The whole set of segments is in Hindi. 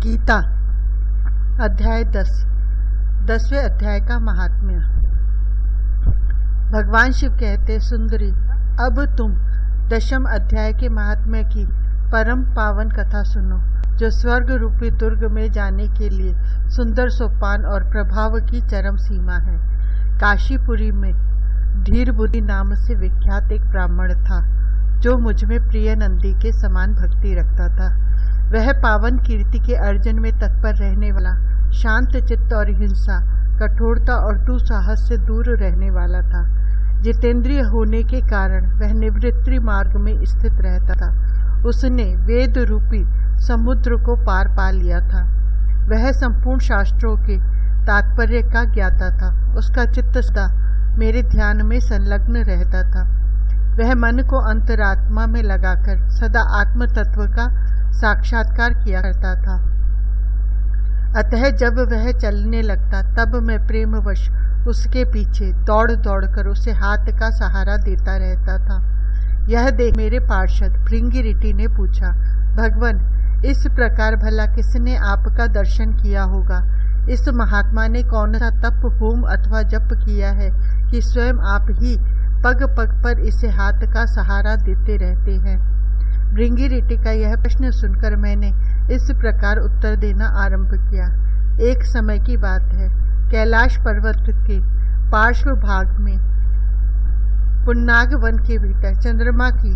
गीता अध्याय 10 10वें अध्याय का महात्म्य। भगवान शिव कहते, सुंदरी, अब तुम 10वें अध्याय के महात्म्य की परम पावन कथा सुनो, जो स्वर्ग रूपी दुर्ग में जाने के लिए सुंदर सोपान और प्रभाव की चरम सीमा है। काशीपुरी में धीर बुद्धि नाम से विख्यात एक ब्राह्मण था, जो मुझमें प्रिय नंदी के समान भक्ति रखता था। वह पावन कीर्ति के अर्जन में तत्पर रहने वाला, शांत चित्त और हिंसा, कठोरता और दुस्साहस से दूर रहने वाला था। जितेंद्रिय होने के कारण वह निवृत्ति मार्ग में स्थित रहता था। उसने वेद रूपी समुद्र को पार पा लिया था। वह संपूर्ण शास्त्रों के तात्पर्य का ज्ञाता था। उसका चित्त सदा मेरे ध्यान में संलग्न रहता था। वह मन को अंतरात्मा में लगाकर सदा आत्म तत्व का साक्षात्कार किया करता था। अतः जब वह चलने लगता, तब मैं प्रेमवश उसके पीछे दौड़ दौड़ कर उसे हाथ का सहारा देता रहता था। यह देख मेरे पार्षद भृंगिरिटी ने पूछा, भगवान, इस प्रकार भला किसने आपका दर्शन किया होगा? इस महात्मा ने कौन सा तप, होम अथवा जप किया है कि स्वयं आप ही पग पग पर इसे हाथ का सहारा देते रहते हैं? भृंगिरिटी का यह प्रश्न सुनकर मैंने इस प्रकार उत्तर देना आरंभ किया। एक समय की बात है, कैलाश पर्वत के पार्श्व भाग में पुन्नाग वन के भीतर चंद्रमा की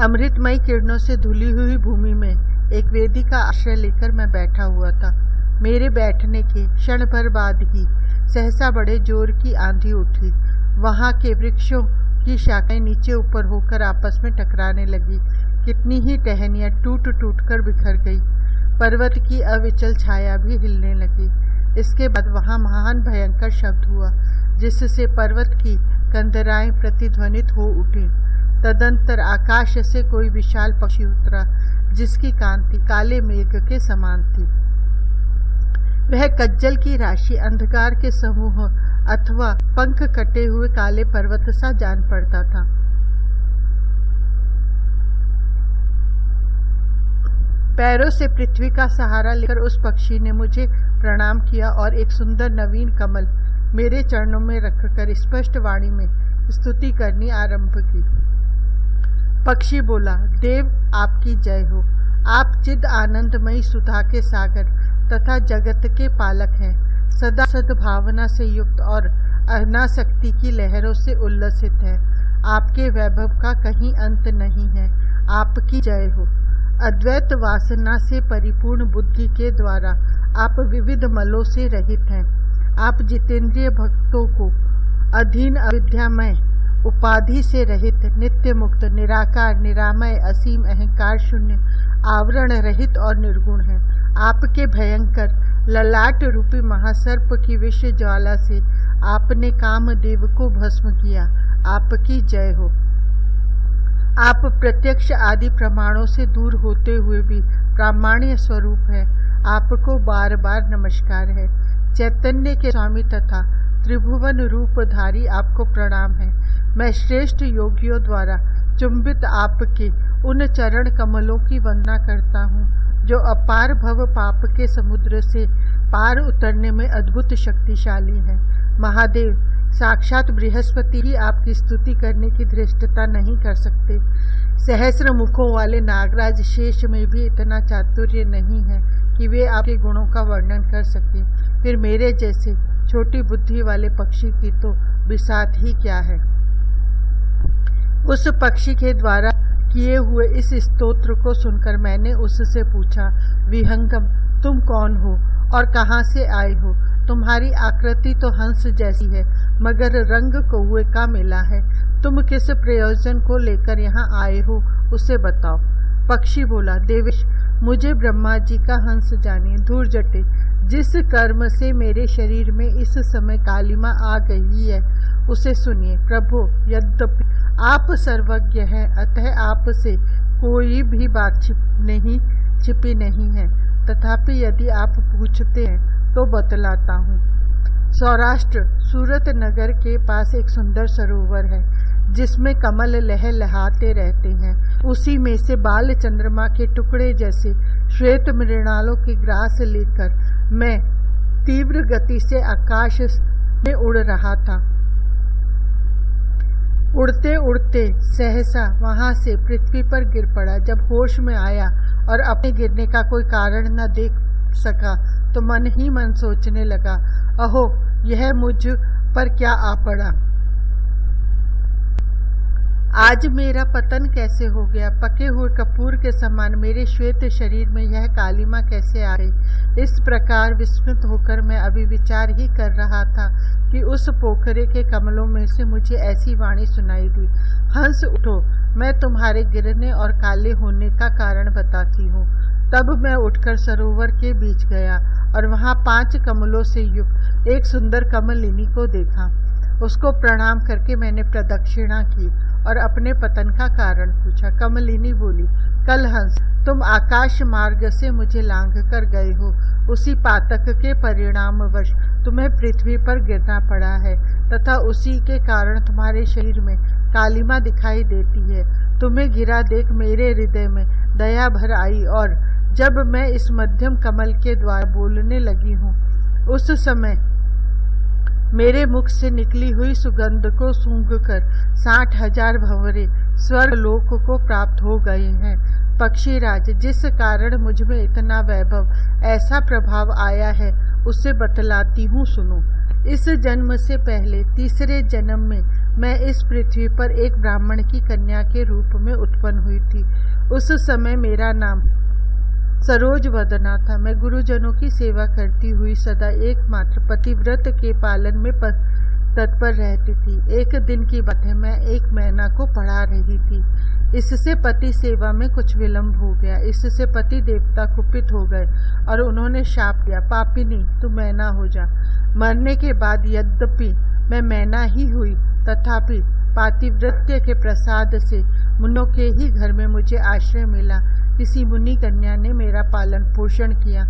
अमृतमयी किरणों से धुली हुई भूमि में एक वेदी का आश्रय लेकर मैं बैठा हुआ था। मेरे बैठने के क्षण भर बाद ही सहसा बड़े जोर की आंधी उठी। वहां के वृक्षों की शाखाएं नीचे ऊपर होकर आपस में टकराने लगी। कितनी ही टहनियां टूट टूट कर बिखर गई। पर्वत की अविचल छाया भी हिलने लगी। इसके बाद वहां महान भयंकर शब्द हुआ, जिससे पर्वत की कंदराएं प्रतिध्वनित हो उठी। तदंतर आकाश से कोई विशाल पक्षी उतरा, जिसकी कांति काले मेघ के समान थी। वह कज्जल की राशि, अंधकार के समूह अथवा पंख कटे हुए काले पर्वत सा जान पड़ता था। पैरों से पृथ्वी का सहारा लेकर उस पक्षी ने मुझे प्रणाम किया और एक सुंदर नवीन कमल मेरे चरणों में रखकर स्पष्ट वाणी में स्तुति करनी आरंभ की। पक्षी बोला, देव आपकी जय हो। आप चिद आनंदमयी सुधा के सागर तथा जगत के पालक हैं। सदा सद्भावना से युक्त और अनासक्ति की लहरों से उल्लसित है। आपके वैभव का कहीं अंत नहीं है। आपकी जय हो। अद्वैत वासना से परिपूर्ण बुद्धि के द्वारा आप विविध मलों से रहित हैं। आप जितेंद्रिय भक्तों को अधीन अविद्यामय उपाधि से रहित, नित्य मुक्त, निराकार, निरामय, असीम, अहंकार शून्य, आवरण रहित और निर्गुण है। आपके भयंकर ललाट रूपी महासर्प की विष ज्वाला से आपने कामदेव को भस्म किया। आपकी जय हो। आप प्रत्यक्ष आदि प्रमाणों से दूर होते हुए भी प्रामाण्य स्वरूप है। आपको बार बार नमस्कार है। चैतन्य के स्वामी तथा त्रिभुवन रूपधारी आपको प्रणाम है। मैं श्रेष्ठ योगियों द्वारा चुंबित आपके उन चरण कमलों की वंदना करता हूँ, जो अपार भव पाप के समुद्र से पार उतरने में अद्भुत शक्तिशाली है। महादेव, साक्षात बृहस्पति ही आपकी स्तुति करने की धृष्टता नहीं कर सकते। सहस्र मुखों वाले नागराज शेष में भी इतना चातुर्य नहीं है कि वे आपके गुणों का वर्णन कर सके। फिर मेरे जैसे छोटी बुद्धि वाले पक्षी की तो बिसात ही क्या है। उस पक्षी के द्वारा किए हुए इस स्तोत्र को सुनकर मैंने उससे पूछा, विहंगम, तुम कौन हो और कहाँ से आए हो? तुम्हारी आकृति तो हंस जैसी है, मगर रंग कौवे का मिला है। तुम किस प्रयोजन को लेकर यहाँ आए हो, उसे बताओ। पक्षी बोला, देवेश, मुझे ब्रह्मा जी का हंस जानिए। धूर जटे, जिस कर्म से मेरे शरीर में इस समय कालिमा आ गई है, उसे सुनिए। प्रभु, यद्यपि आप सर्वज्ञ हैं, अतः आपसे कोई भी बात छिपी नहीं है। तथापि यदि आप पूछते हैं तो बतलाता हूँ। सौराष्ट्र सूरत नगर के पास एक सुंदर सरोवर है, जिसमें कमल लहलहाते रहते हैं। उसी में से बाल चंद्रमा के टुकड़े जैसे श्वेत मृणालों की ग्रास लेकर मैं तीव्र गति से आकाश में उड़ रहा था। उड़ते उड़ते सहसा वहां से पृथ्वी पर गिर पड़ा। जब होश में आया और अपने गिरने का कोई कारण न देख सका तो मन ही मन सोचने लगा, अहो यह मुझ पर क्या आ पड़ा, आज मेरा पतन कैसे हो गया। पके हुए कपूर के समान मेरे श्वेत शरीर में यह कालिमा कैसे आ गई। इस प्रकार विस्मित होकर मैं अभी विचार ही कर रहा था कि उस पोखरे के कमलों में से मुझे ऐसी वाणी सुनाई दी, हंस उठो, मैं तुम्हारे गिरने और काले होने का कारण बताती हूँ। तब मैं उठकर सरोवर के बीच गया और वहाँ 5 कमलों से युक्त एक सुंदर कमलिनी को देखा। उसको प्रणाम करके मैंने प्रदक्षिणा की और अपने पतन का कारण पूछा। कमलिनी बोली, कल हंस, तुम आकाश मार्ग से मुझे लांघ कर गए हो, उसी पातक के परिणामवश तुम्हें पृथ्वी पर गिरना पड़ा है तथा उसी के कारण तुम्हारे शरीर में कालिमा दिखाई देती है। तुम्हें गिरा देख मेरे हृदय में दया भर आई और जब मैं इस मध्यम कमल के द्वारा बोलने लगी हूँ उस समय मेरे मुख से निकली हुई सुगंध को सूंघकर 60,000 भंवरे स्वर्ग लोक को प्राप्त हो गए हैं। पक्षीराज, जिस कारण मुझ में इतना वैभव, ऐसा प्रभाव आया है उसे बतलाती हूँ, सुनो। इस जन्म से पहले तीसरे जन्म में मैं इस पृथ्वी पर एक ब्राह्मण की कन्या के रूप में उत्पन्न हुई थी। उस समय मेरा नाम सरोज वदना था। मैं गुरुजनों की सेवा करती हुई सदा एकमात्र पतिव्रत के पालन में तत्पर रहती थी। एक दिन की बात है, मैं एक मैना को पढ़ा रही थी। इससे पति सेवा में कुछ विलंब हो गया। इससे पति देवता कुपित हो गए और उन्होंने शाप दिया, पापिनी तू मैना हो जा। मरने के बाद यद्यपि मैं मैना ही हुई तथापि पातिव्रत्य के प्रसाद से मुनों के ही घर में मुझे आश्रय मिला। किसी मुनि कन्या ने मेरा पालन पोषण किया।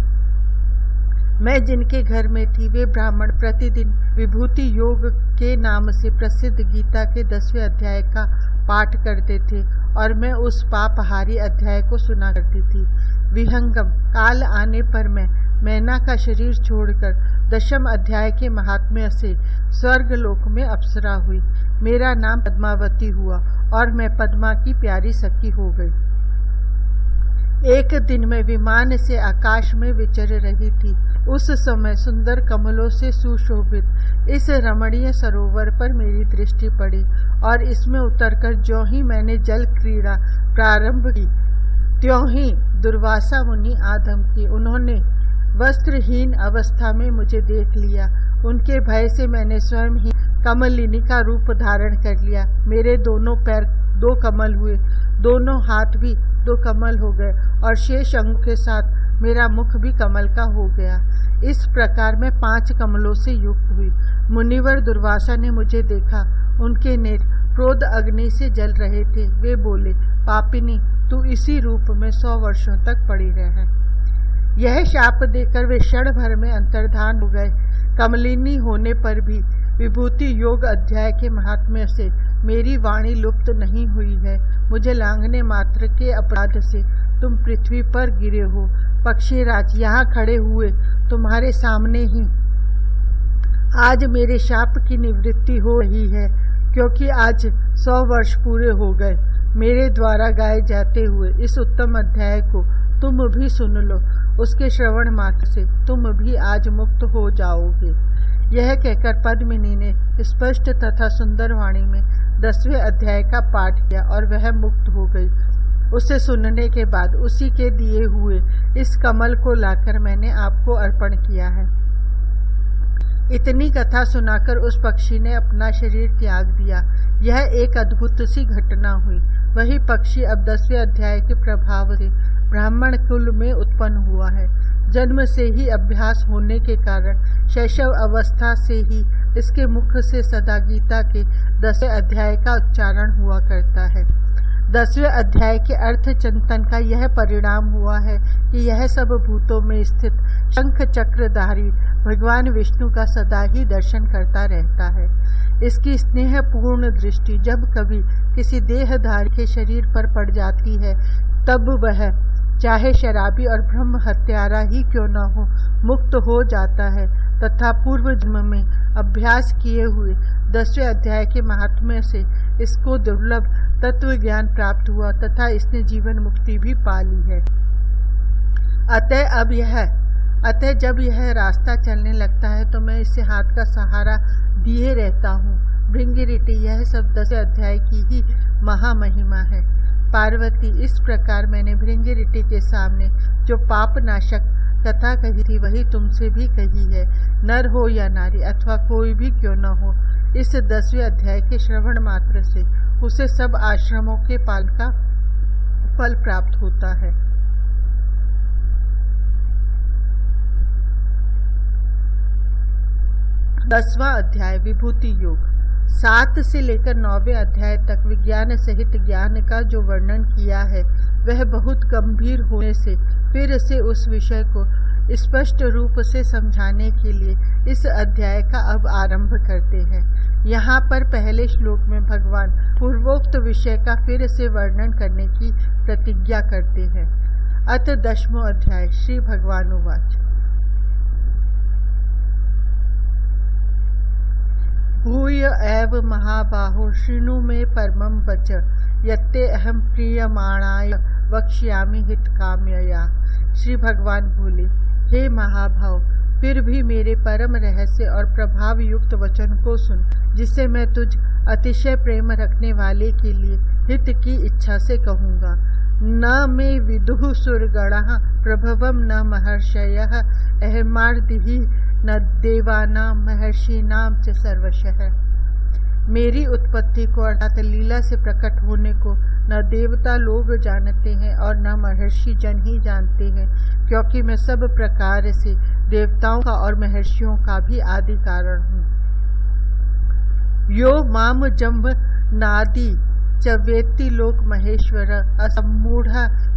मैं जिनके घर में थी वे ब्राह्मण प्रतिदिन विभूति योग के नाम से प्रसिद्ध गीता के 10वें अध्याय का पाठ करते थे और मैं उस पापहारी अध्याय को सुना करती थी। विहंगम काल आने पर मैं मैना का शरीर छोड़कर 10वें अध्याय के महात्म्य से स्वर्ग लोक में अप्सरा हुई। मेरा नाम पद्मावती हुआ और मैं पद्मा की प्यारी सखी हो गई। एक दिन मैं विमान से आकाश में विचर रही थी। उस समय सुंदर कमलों से सुशोभित इस रमणीय सरोवर पर मेरी दृष्टि पड़ी और इसमें उतरकर ज्यों ही मैंने जल क्रीड़ा प्रारंभ की त्यों ही दुर्वासा मुनि आदम की। उन्होंने वस्त्रहीन अवस्था में मुझे देख लिया। उनके भय से मैंने स्वयं ही कमलिनी का रूप धारण कर लिया। मेरे दोनों पैर 2 कमल हुए, दोनों हाथ भी 2 कमल हो गए और शेष अंग के साथ मेरा मुख भी कमल का हो गया। इस प्रकार मैं 5 कमलों से युक्त हुई। मुनिवर दुर्वासा ने मुझे देखा। उनके नेत्र क्रोध अग्नि से जल रहे थे। वे बोले, पापिनी तू इसी रूप में 100 वर्षों तक पड़ी रहे। यह शाप देकर वे क्षण भर में अंतर्धान हो गए। कमलिनी होने पर भी विभूति योग अध्याय के महात्म्य से मेरी वाणी लुप्त नहीं हुई है। मुझे लांघने मात्र के अपराध से तुम पृथ्वी पर गिरे हो। पक्षीराज, यहाँ खड़े हुए तुम्हारे सामने ही आज मेरे शाप की निवृत्ति हो रही है, क्योंकि आज 100 वर्ष पूरे हो गए। मेरे द्वारा गाए जाते हुए इस उत्तम अध्याय को तुम भी सुन लो। उसके श्रवण मात्र से तुम भी आज मुक्त हो जाओगे। यह कहकर पद्मिनी ने स्पष्ट तथा सुंदर वाणी में 10वें अध्याय का पाठ किया और वह मुक्त हो गई। उसे सुनने के बाद उसी के दिए हुए इस कमल को लाकर मैंने आपको अर्पण किया है। इतनी कथा सुनाकर उस पक्षी ने अपना शरीर त्याग दिया। यह एक अद्भुत सी घटना हुई। वही पक्षी अब 10वें अध्याय के प्रभाव से ब्राह्मण कुल में उत्पन्न हुआ है। जन्म से ही अभ्यास होने के कारण शैशव अवस्था से ही इसके मुख से सदा गीता के 10वें अध्याय का उच्चारण हुआ करता है। 10वें अध्याय के अर्थ चिंतन का यह परिणाम हुआ है कि यह सब भूतों में स्थित शंख चक्रधारी भगवान विष्णु का सदा ही दर्शन करता रहता है। इसकी स्नेहपूर्ण दृष्टि जब कभी किसी देहधारी के शरीर पर पड़ जाती है तब वह चाहे शराबी और ब्रह्म हत्यारा ही क्यों न हो मुक्त हो जाता है तथा पूर्व जन्म में अभ्यास किए हुए 10वें अध्याय के महात्म्य से इसको दुर्लभ तत्व ज्ञान प्राप्त हुआ तथा इसने जीवन मुक्ति भी पा ली है। अतः जब यह रास्ता चलने लगता है तो मैं इसे हाथ का सहारा दिए रहता हूँ। भृंगिरिटी, यह सब 10वें अध्याय की ही महामहिमा है। पार्वती, इस प्रकार मैंने भृंगिरिटी के सामने जो पापनाशक कथा कही थी वही तुमसे भी कही है। नर हो या नारी अथवा कोई भी क्यों न हो, इस 10वें अध्याय के श्रवण मात्र से उसे सब आश्रमों के पालन का फल प्राप्त होता है। 10वां अध्याय विभूति योग। 7 से लेकर 9वें अध्याय तक विज्ञान सहित ज्ञान का जो वर्णन किया है वह बहुत गंभीर होने से फिर से उस विषय को स्पष्ट रूप से समझाने के लिए इस अध्याय का अब आरंभ करते हैं। यहाँ पर पहले श्लोक में भगवान पूर्वोक्त विषय का फिर से वर्णन करने की प्रतिज्ञा करते हैं। अथ 10वां अध्याय। श्री भगवान उवाच। भूय एव महाबाहो शृणु मे परमं वच यत्ते अहम प्रीयमाणाय वक्ष्यामि हितकाम्यया। श्री भगवान बोले, हे महाभाव, फिर भी मेरे परम रहस्य और प्रभाव युक्त वचन को सुन, जिसे मैं तुझ अतिशय प्रेम रखने वाले के लिए हित की इच्छा से कहूँगा। न मे विदुः सुरगणः प्रभवम न महर्षयः अहमार्दिहि न देवानां महर्षिणां च सर्वशः। मेरी उत्पत्ति को अर्थात लीला से प्रकट होने को न देवता लोग जानते हैं और न महर्षि जन ही जानते हैं, क्योंकि मैं सब प्रकार से देवताओं का और महर्षियों का भी आदि कारण हूँ। यो माम जम्भ नादि च वेत्ति लोक महेश्वर असमूढ़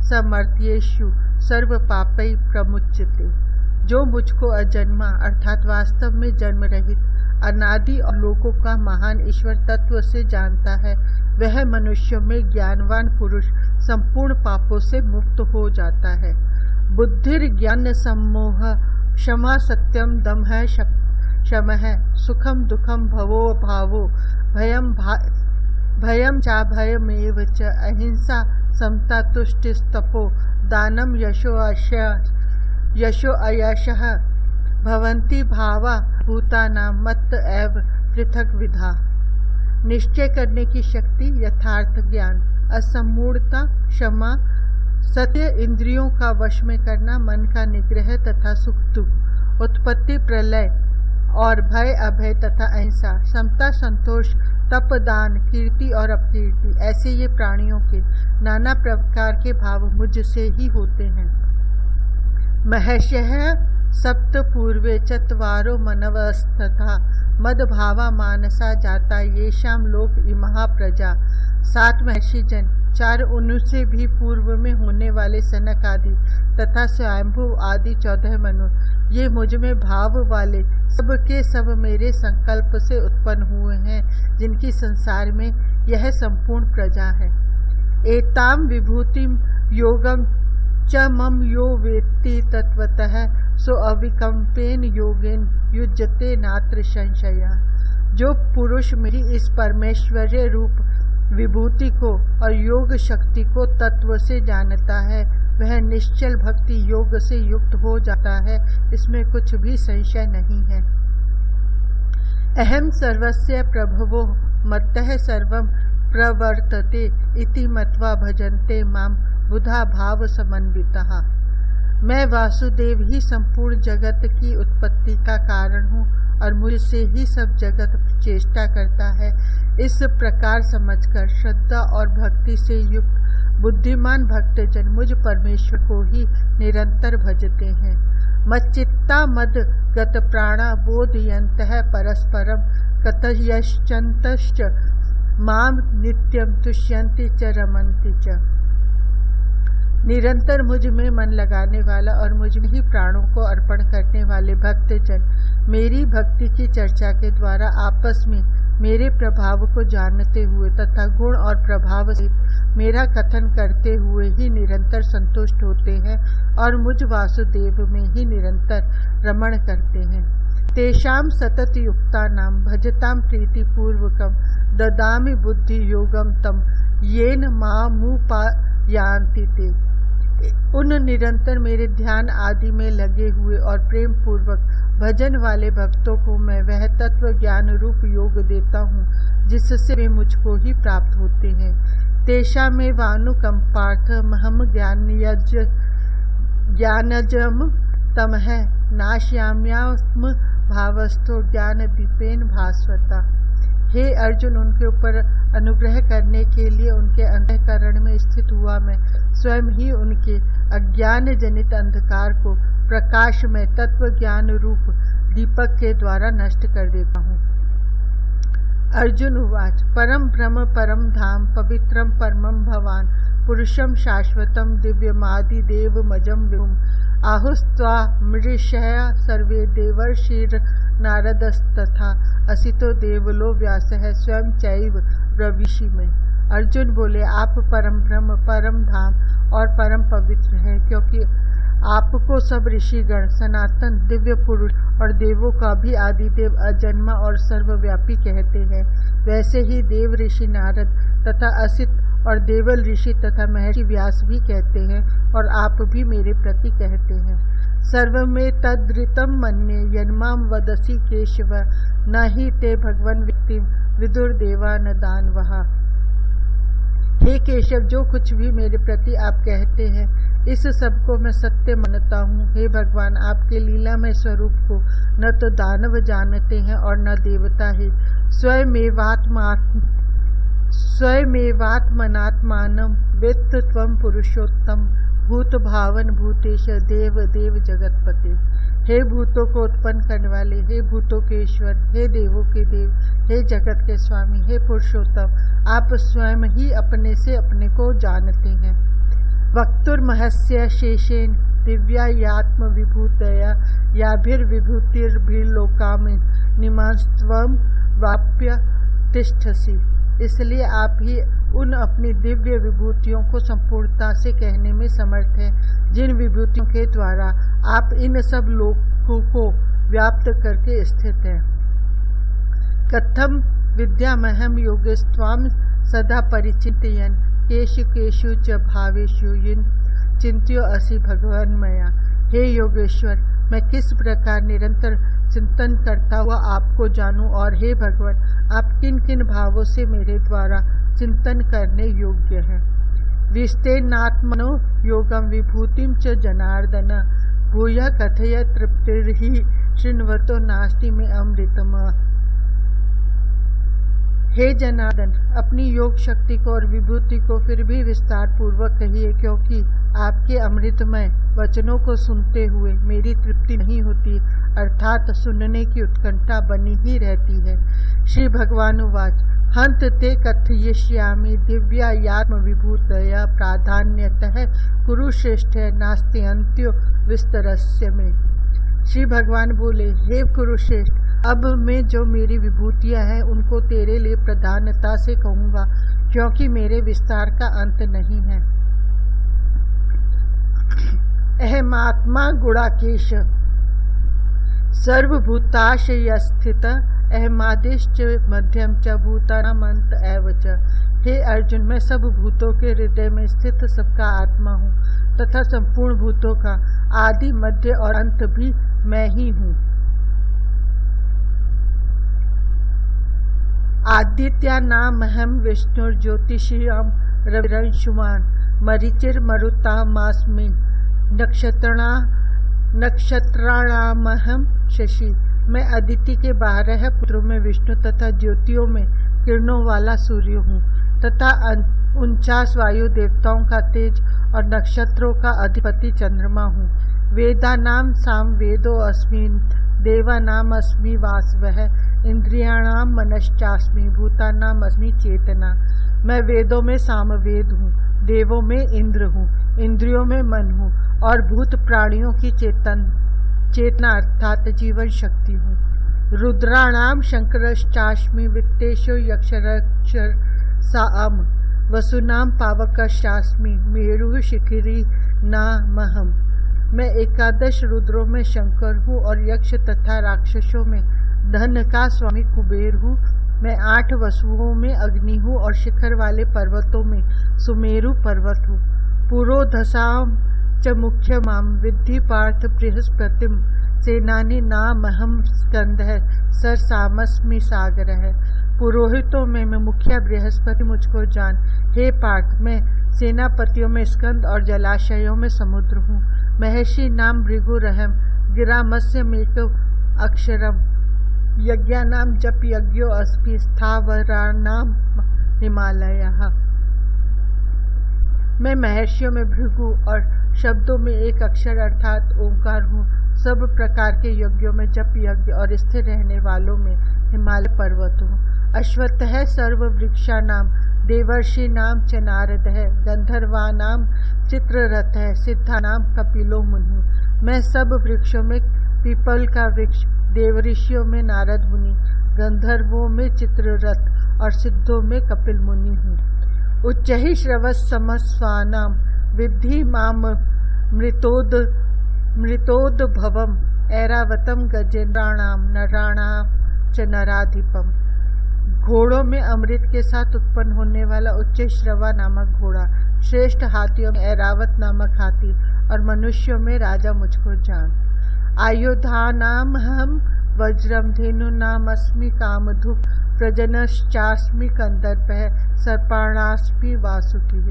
समर्थ्येषु सर्व पापै प्रमुच्यते। जो मुझको अजन्मा अर्थात वास्तव में जन्म रहित अनादि और लोकों का महान ईश्वर तत्व से जानता है, वह मनुष्यों में ज्ञानवान पुरुष संपूर्ण पापों से मुक्त हो जाता है। बुद्धिर ज्ञान सम्मोह क्षमा सत्यम दमः शमः सुखम दुखम भवो भावो भयम चा भयमेव च अहिंसा समता तुष्टिस्तपो दानम यशो अयशः भवन्ति भावा भूतानां मत्त एव पृथक विधा। निश्चय करने की शक्ति, यथार्थ ज्ञान, असमूढ़ता, क्षमा, सत्य, इंद्रियों का वश में करना, मन का निग्रह तथा सुख दुख, उत्पत्ति प्रलय और भय अभय तथा अहिंसा, समता संतोष, तप दान, कीर्ति और अपकीर्ति, ऐसे ये प्राणियों के नाना प्रकार के भाव मुझसे ही होते हैं। महर्षयः सप्त पूर्वे चत्वारो मनवस्तथा मदभावा मानसा जाता येषाम लोक इमहा प्रजा। 7 महर्षि जन, 4 उनसे भी पूर्व में होने वाले सनक आदि तथा स्वयंभू आदि 14 मनु, ये मुझ में भाव वाले सब के सब मेरे संकल्प से उत्पन्न हुए हैं, जिनकी संसार में यह संपूर्ण प्रजा है। एताम विभूतिम योगम च मम यो वेत्ति तत्वतः सो अविकम्पेन योगेन युज्यते नात्र संशय। जो पुरुष मेरी इस परमेश्वर्य रूप विभूति को और योग शक्ति को तत्व से जानता है, वह निश्चल भक्ति योग से युक्त हो जाता है, इसमें कुछ भी संशय नहीं है। अहम सर्वस्य प्रभवो मत्तः सर्वं प्रवर्तते इति मत्वा भजन्ते माम बुधा भाव समन्वितः। मैं वासुदेव ही संपूर्ण जगत की उत्पत्ति का कारण हूँ और मुझसे ही सब जगत चेष्टा करता है। इस प्रकार समझकर श्रद्धा और भक्ति से युक्त बुद्धिमान भक्तजन मुझ परमेश्वर को ही निरंतर भजते हैं। मच्चित्ता मद गत प्राणा बोधयन्तः परस्परम कथयश्चन्तश्च माम नित्यम तुष्यन्ति च रमन्ति च। निरंतर मुझ में मन लगाने वाला और मुझ में ही प्राणों को अर्पण करने वाले भक्तजन मेरी भक्ति की चर्चा के द्वारा आपस में मेरे प्रभाव को जानते हुए तथा गुण और प्रभाव से मेरा कथन करते हुए ही निरंतर संतुष्ट होते हैं और मुझ वासुदेव में ही निरंतर रमण करते हैं। तेषाम सतत युक्तानां भजतां प्रीतिपूर्वकं ददामि बुद्धि योगम तम येन मामुपायान्ति ते। उन निरंतर मेरे ध्यान आदि में लगे हुए और प्रेम पूर्वक भजन वाले भक्तों को मैं वह तत्व ज्ञान रूप योग देता हूँ जिससे वे मुझको ही प्राप्त होते हैं। तेषा में वानुकंपार्थ महम ज्ञानजम तम है नाश्याम्यास्म भावस्थो ज्ञान दीपेन भास्वता। हे अर्जुन, उनके ऊपर अनुग्रह करने के लिए उनके अंतःकरण में स्थित हुआ मैं स्वयं ही उनके अज्ञान जनित अंधकार को प्रकाश में तत्व ज्ञान रूप दीपक के द्वारा नष्ट कर देता हूँ। अर्जुन उवाच परम ब्रह्म परम धाम पवित्रम परमं भवान पुरुषम शाश्वतम दिव्यमादि देवमजम विभुम आहुस्त्वा मृषया सर्वे देवर्षिर नारदस्तथा असितो देवलो व्यास है स्वयं चैव ब्रवीषि में। अर्जुन बोले, आप परम ब्रह्म परम धाम और परम पवित्र हैं, क्योंकि आपको सब ऋषिगण सनातन दिव्य पुरुष और देवों का भी आदिदेव अजन्मा और सर्वव्यापी कहते हैं। वैसे ही देव ऋषि नारद तथा असित और देवल ऋषि तथा महर्षि व्यास भी कहते हैं और आप भी मेरे प्रति कहते हैं। सर्वमे तद्रितम मन्ये यन्माम वदसि केशव न हि ते भगवन व्यक्तिम विदुर देवा न दानवहा। हे केशव, जो कुछ भी मेरे प्रति आप कहते हैं इस सब को मैं सत्य मानता हूँ। हे भगवान, आपके लीलामय स्वरूप को न तो दानव जानते हैं और न देवता ही। स्वयमेवात्मनात्मानं वेत्थ त्वं पुरुषोत्तम भूत भावन भूतेश देव देव जगतपते। हे भूतों को उत्पन्न करने वाले, हे भूतों के ईश्वर, हे देवों के देव, हे जगत के स्वामी, हे पुरुषोत्तम, आप स्वयं ही अपने से अपने को जानते हैं। वक्तुर्महस्य शेषेन दिव्यात्म विभूतया याभिर्विभूतिर्भिर्लोकामिन् निमांस्त्वं वाप्य तिष्ठसि। इसलिए आप ही उन अपनी दिव्य विभूतियों को संपूर्णता से कहने में समर्थ हैं, जिन विभूतियों के द्वारा आप इन सब लोकों को व्याप्त करके स्थित हैं। कथम विद्यामहम योगस्त्वाम सदा परिचितयन् केषु केषु च भावेषु चिंत्यो असि भगवान मया। हे योगेश्वर, मैं किस प्रकार निरंतर चिंतन करता हुआ आपको जानूं, और हे भगवान, आप किन किन भावों से मेरे द्वारा चिंतन करने योग्य हैं। विस्तेनात्मनो योगम विभूतिम च जनार्दन भूय कथय तृप्तिर्हि शृण्वतो नास्ति में अमृतम। हे जनार्दन, अपनी योग शक्ति को और विभूति को फिर भी विस्तार पूर्वक कहिए, क्योंकि आपके अमृतमय वचनों को सुनते हुए मेरी तृप्ति नहीं होती, अर्थात सुनने की उत्कंठा बनी ही रहती है। श्री भगवान उवाच हंत ते कथयिष्यामि दिव्यात्म विभूतया प्राधान्यतः कुरुश्रेष्ठ नास्ति अंत्यो विस्तरस्य में। श्री भगवान बोले, हे कुरुश्रेष्ठ, अब मैं जो मेरी विभूतियां हैं उनको तेरे लिए प्रधानता से कहूँगा, क्योंकि मेरे विस्तार का अंत नहीं है। अहमात्मा गुणाकेश सर्वभूताशय स्थित अहमादिश्च मध्यम च भूतानामंत एव च। हे अर्जुन, मैं सब भूतों के हृदय में स्थित सबका आत्मा हूँ तथा संपूर्ण भूतों का आदि मध्य और अंत भी मैं ही हूँ। आदित्या नाम अहम विष्णुर ज्योतिषीयम रविरंशुमान मरीचिर मरुतामास्मि नक्षत्राणामहम शशि। मैं अदिति के 12 पुत्रों में विष्णु तथा ज्योतियों में किरणों वाला सूर्य हूँ तथा 49 वायु देवताओं का तेज और नक्षत्रों का अधिपति चंद्रमा हूँ। वेदा नाम साम वेदो अस्मि देवा नाम अस्मि वासवः इंद्रियाणाम मनश्चास्मि भूतानाम अस्मि चेतना। मैं वेदों में सामवेद हूँ, देवों में इंद्र हूँ, इंद्रियों में मन हूँ और भूत प्राणियों की चेतना अर्थात जीवन शक्ति हूँ। रुद्राणाम शंकरश्चास्मि वित्तेषु यक्षरक्षर साम वसुनाम पावकश्चास्मि मेरु शिखिरी नामहम। मैं 11 रुद्रों में शंकर हूँ और यक्ष तथा राक्षसों में धन का स्वामी कुबेर हूँ। मैं 8 वसुओं में अग्नि हूँ और शिखर वाले पर्वतों में सुमेरु पर्वत हूँ। पुरोधसाम च मुख्य माम विद्धि पार्थ बृहस्पतिम सेनानी नामहम स्कंद है सर सामस्मि सागर है। पुरोहितों में मैं मुखिया बृहस्पति मुझको जान। हे पार्थ, मैं सेनापतियों में स्कंद और जलाशयों में समुद्र हूँ। महर्षि नाम भृगुरहम गिरामस्य मेक अक्षरम यज्ञानाम जप यज्ञो अस्मि स्थावराणाम हिमालयः। मैं महर्षियों में भृगु और शब्दों में एक अक्षर अर्थात ओंकार हूँ। सब प्रकार के यज्ञों में जप यज्ञ और स्थिर रहने वालों में हिमालय पर्वत हूँ। अश्वत्थ है सर्व वृक्षा नाम, देवर्षि नाम च नारद है, गंधर्वा नाम चित्ररथ है, सिद्धा नाम कपिलो मुनि। मैं सब वृक्षों में पीपल का वृक्ष, देवऋषियों में नारद मुनि, गंधर्वों में चित्ररथ और सिद्धों में कपिल मुनि हूँ। उच्च ही श्रवस समस्वानाम विद्धि माम मृतोद्भवम ऐरावतम गजेंद्राणाम नराणाम च नराधिपम। घोड़ों में अमृत के साथ उत्पन्न होने वाला उच्च श्रवा नामक घोड़ा, श्रेष्ठ हाथियों में ऐरावत नामक हाथी और मनुष्यों में राजा मुझको जान। आयुधानाम हम वज्रम धेनु नाम अस्मि कामधुक प्रजनश्चास्मि कंदर्प है सर्पाणास्मि वासुकी।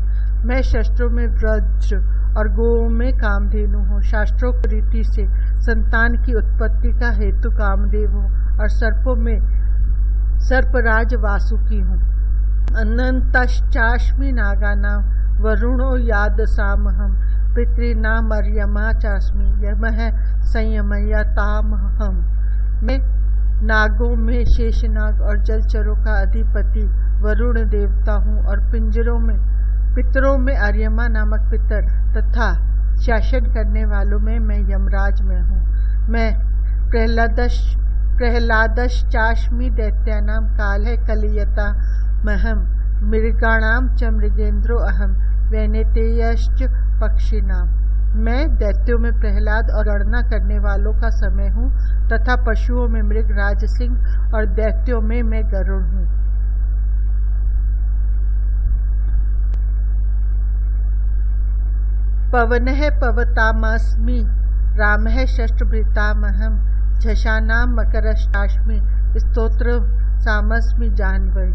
मैं शस्त्रों में वज्र और गोओं में कामधेनु हूँ। शास्त्रोक्त रीति से संतान की उत्पत्ति का हेतु कामदेव हूँ और सर्पों में सर्पराज वासुकी हूँ। अनंतश्चास्मि नागानाम वरुणो यादसामहम पितृनाम अर्यमा चास्मि यमः संयमयतामहम। मैं नागों में शेषनाग और जलचरों का अधिपति वरुण देवता हूँ और पितरों में अर्यमा नामक पितर तथा शासन करने वालों में मैं यमराज में हूँ। मैं प्रहलादश्चास्मि दैत्यानाम काल है कलियता महम मृगाणाम च मृगेंद्रो अहम वैनेतेयश्च पक्षिणाम। मैं दैत्यों में प्रहलाद और गणना करने वालों का समय हूँ तथा पशुओं में मृग राजसिंह और दैत्यों में मैं गरुड़ हूँ। पवन है पवतामस्मि राम है शस्त्रभृतामहम झषानाम मकरश्चास्मि स्तोत्र सामस्मि जानवै।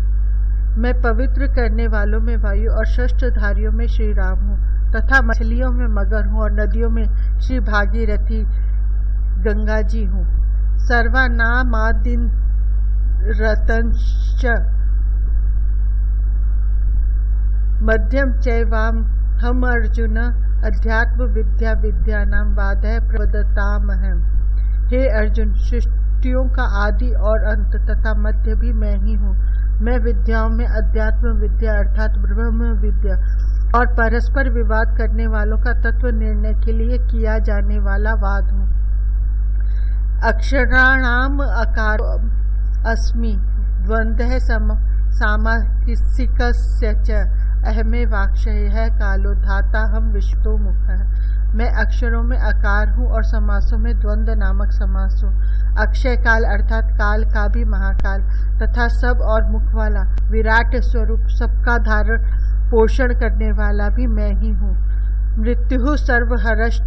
मैं पवित्र करने वालों में वायु और शस्त्रधारियों में श्री राम हूँ तथा मछलियों में मगर हूँ और नदियों में श्री भागीरथी गंगा जी हूँ। सर्वानामादिन रतंश्च मध्यम चैवाम हम अर्जुन अध्यात्म विद्या विद्यानाम वादय प्रवदतामहम। हे अर्जुन, सृष्टियों का आदि और अंत तथा मध्य भी मैं ही हूँ। मैं विद्याओं में अध्यात्म विद्या अर्थात ब्रह्म विद्या और परस्पर विवाद करने वालों का तत्व निर्णय के लिए किया जाने वाला वाद हूँ। अक्षराणाम अकार अस्मि द्वंद्व सामासिकस्य च अहमे वाक्षय है कालो धाता हम विश्वतो मुख है। मैं अक्षरों में आकार हूँ और समासों में द्वंद्व नामक समास हूँ। अक्षय काल अर्थात काल का भी महाकाल तथा सब और मुख वाला विराट स्वरूप सबका धारण पोषण करने वाला भी मैं ही हूँ। मृत्यु सर्वहरश्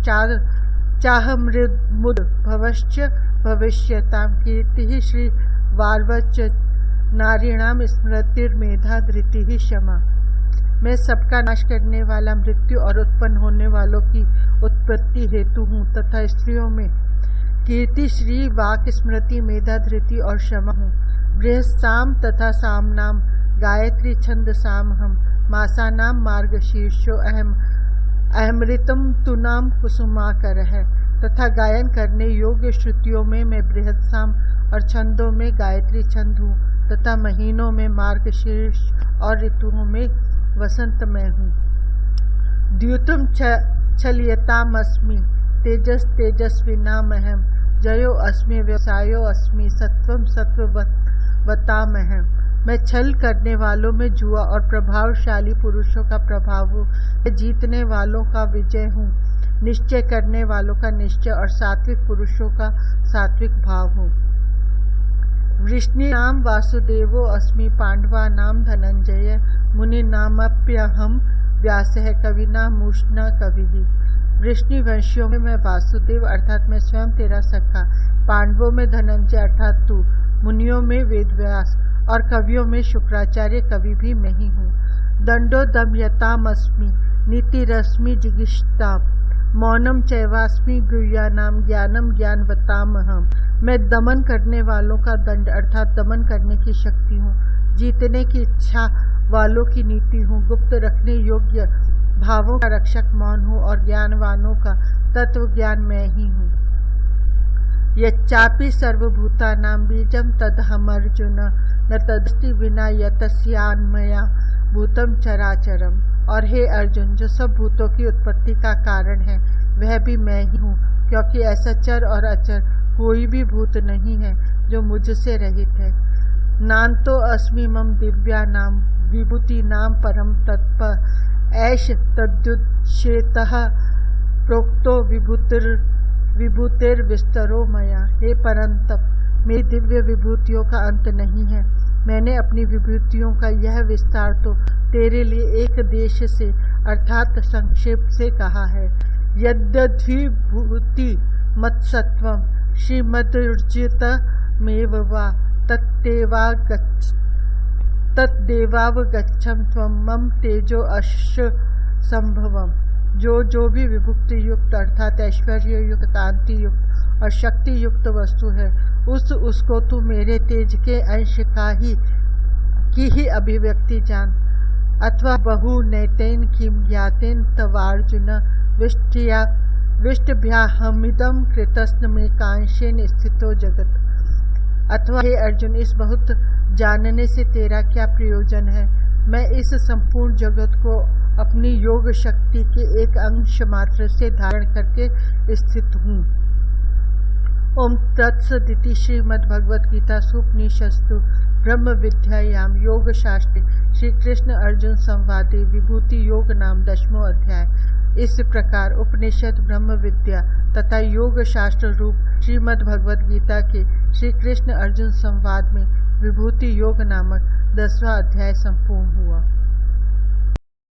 चाह मुद भवश्च भविष्यताम कीर्ति श्री वार्वच नारीणाम स्मृतिर्मेधा धृति ही क्षमा। मैं सबका नाश करने वाला मृत्यु और उत्पन्न होने वालों की उत्पत्ति हेतु हूँ तथा स्त्रियों में कीर्ति श्री वाक स्मृति मेधा धृति और क्षमा हूँ। बृहस्साम तथा साम नाम गायत्री छंद साम हम मासा नाम मार्ग शीर्षो अहमृतम तुनाम कुसुमाकर है तथा गायन करने योग्य श्रुतियों में मैं बृहत्साम और छंदों में गायत्री छंद हूँ तथा महीनों में मार्गशीर्ष और ऋतुओं में वसंत में हूँ। द्युतम छलयतामस्मि तेजस तेजस्विनामहम जयो अस्मि व्यवसायो अस्मि सत्वम सत्ववतामहम। मैं छल करने वालों में जुआ और प्रभावशाली पुरुषों का प्रभाव हूँ। मैं जीतने वालों का विजय हूँ, निश्चय करने वालों का निश्चय और सात्विक पुरुषों का सात्विक भाव हूँ। वृष्णि नाम वासुदेवो अस्मि पांडवा नाम धनंजय मुनि नामप्यहम व्यासः कविना मूषण कवि। वृष्णि वंशियों में मैं वासुदेव अर्थात मैं स्वयं तेरा सखा, पांडवों में धनंजय अर्थात तू, मुनियों में वेदव्यास और कवियों में शुक्राचार्य कवि भी मैं ही हूँ। दंडो दमयतामस्मि नीतिरस्मि जिगिष्टाम मौनम चैवास्मि गुह्यानाम ज्ञानम ज्ञानवतामहम। मैं दमन करने वालों का दंड अर्थात दमन करने की शक्ति हूँ, जीतने की इच्छा वालों की नीति हूँ, गुप्त रखने योग्य भावों का रक्षक मौन हूँ और ज्ञानवानों का तत्व ज्ञान मैं ही हूँ। यच्चापि सर्वभूतानां बीजं तदहमर्जुन न तदस्ति विना यतस्यान्मया भूतम चराचरम। और हे अर्जुन, जो सब भूतों की उत्पत्ति का कारण है वह भी मैं ही हूँ, क्योंकि ऐसा चर और अचर कोई भी भूत नहीं है जो मुझसे रहित है। नान्तो अस्मि मम दिव्या नाम विभूति नाम परम तत्प ऐश तद्युच्छेतः प्रोक्तो विभूतिर विस्तरो मया। हे परंतप, मेरी दिव्य विभूतियों का अंत नहीं है। मैंने अपनी विभूतियों का यह विस्तार तो तेरे लिए एक देश से अर्थात संक्षेप से कहा है। यद्यद्विभूति मत्सत्वम श्रीमदुर्जितमेव वा तत्देवावगच्छम त्वं मम तेजो अश्य संभवम। जो भी विभुक्ति युक्त अर्थात ऐश्वर्य युक्त, कांति युक्त और शक्ति युक्त वस्तु है उसको तू मेरे तेज के अंश की ही अभिव्यक्ति जान। अथवा बहु नैतेन किम ज्ञातेन तवार्जुन विष्टभ्याहमिदं कृतस्न में कांशेन स्थितो जगत। अथवा हे अर्जुन, इस बहुत जानने से तेरा क्या प्रयोजन है? मैं इस संपूर्ण जगत को अपनी योग शक्ति के एक अंश मात्र से धारण करके स्थित हूँ। ओम तत्सदिति श्रीमद्भगवद गीता सुपनिषत्सु ब्रह्म विद्यायाम योग शास्त्रे श्री कृष्ण अर्जुन संवादे विभूति योग नाम 10वां अध्याय। इस प्रकार उपनिषद ब्रह्म विद्या तथा योग शास्त्र रूप श्रीमद् भगवद गीता के श्री कृष्ण अर्जुन संवाद में विभूति योग नामक 10वां अध्याय संपूर्ण हुआ।